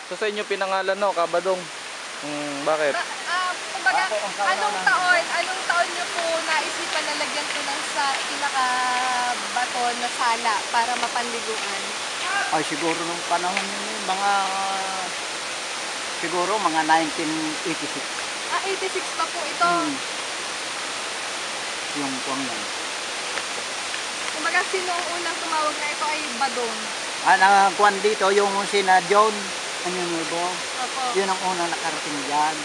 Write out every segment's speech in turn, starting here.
So sa inyo pinangalan no, Kabadong. Bakit? Kumbaga, anong taon niyo po naisipan na lagyan po ng pinaka-bato na sala para mapanliguan? Ay, siguro nung panahon yun, siguro mga 1986. 86 pa po ito. Yung kuwang yan. Kumbaga, sino ang unang tumawag na ito ay Badong? Kuwan dito, yung sina John, ano yun po? Opo. Yun ang unang nakarating dyan.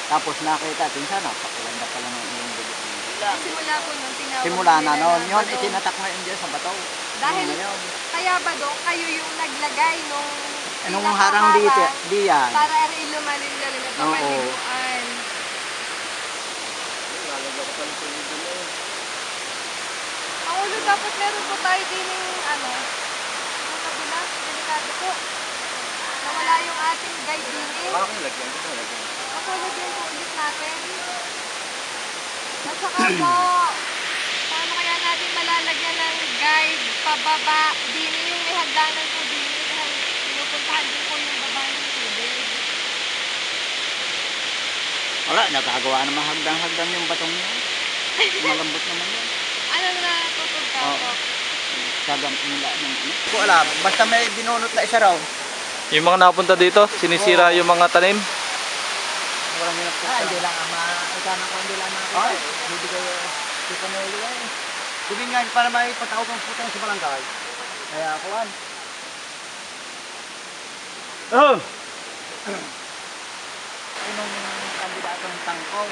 Tapos nakita, tinsa, napakaganda pala ng iyong bibig. Simula po nung tinawag Simula na nila noon, na yun, Badong. itinatak na yun dyan sa bato. Dahil, Ngayon. kaya Badong, kayo yung naglagay nung Anong harang dito, diyan. para rin lumalim-lalim at Oo. mapaliguan. Ang ulo dapat meron po tayo din yung yung kabila, delikado po. Nawala yung ating guide din eh. Bakit lagyan? Gusto mo lagyan? Makulog din po ulit natin. At saka po, paano kaya natin malalagyan ng guide pababa? Din yung may hagdanan po din. Dahil pinupuntahan din po yung baba ng tubig. Wala, nagagawa naman hagdang-hagdang yung batong yun. Malambot naman yun. Ano na tutugka po? Sagang nila ng ano. Hindi ko alam, basta may binunot na isa raw. Yung mga napunta dito, sinisira yung mga tanim. Walang yun ako. Hindi lang ikanan ko, hindi lang makakita. Ay, hindi kayo, hindi ko nahuli eh. Sabi nga, para may patawag ang putang sa barangay. Kaya ako an. Oh! Inong kandidato ng tangko.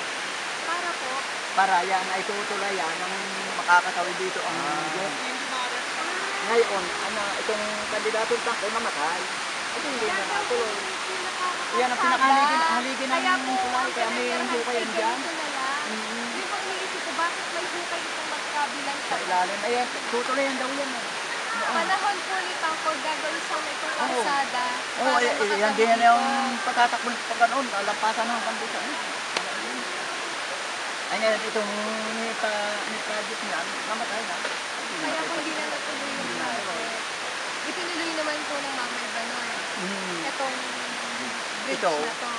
Para po. Para yan ay tutulay yan ang makakatawid dito ang ngayon, itong kandidato ng tangko namatay. Ay, hindi na natuloy. Yan ang pinakahaligi ng tulay. Kaya may hukay yan dyan. Yung pang iniisip ko, bakit may hukay itong magkabilang Sa ilalim. Ayan, tutuloy yan daw yan. Panahon po ni Tangkol gagawin sa itong kalsada. Oo, yan din yung patatakbon pag ganoon. Alampasan ng kandusa. Ay ngayon, itong ni project niyan, namatay na. Kaya kung hindi na natuloy yung project. Itinuloy naman po ng Mamay Banon. Itong bridge Ito. na to.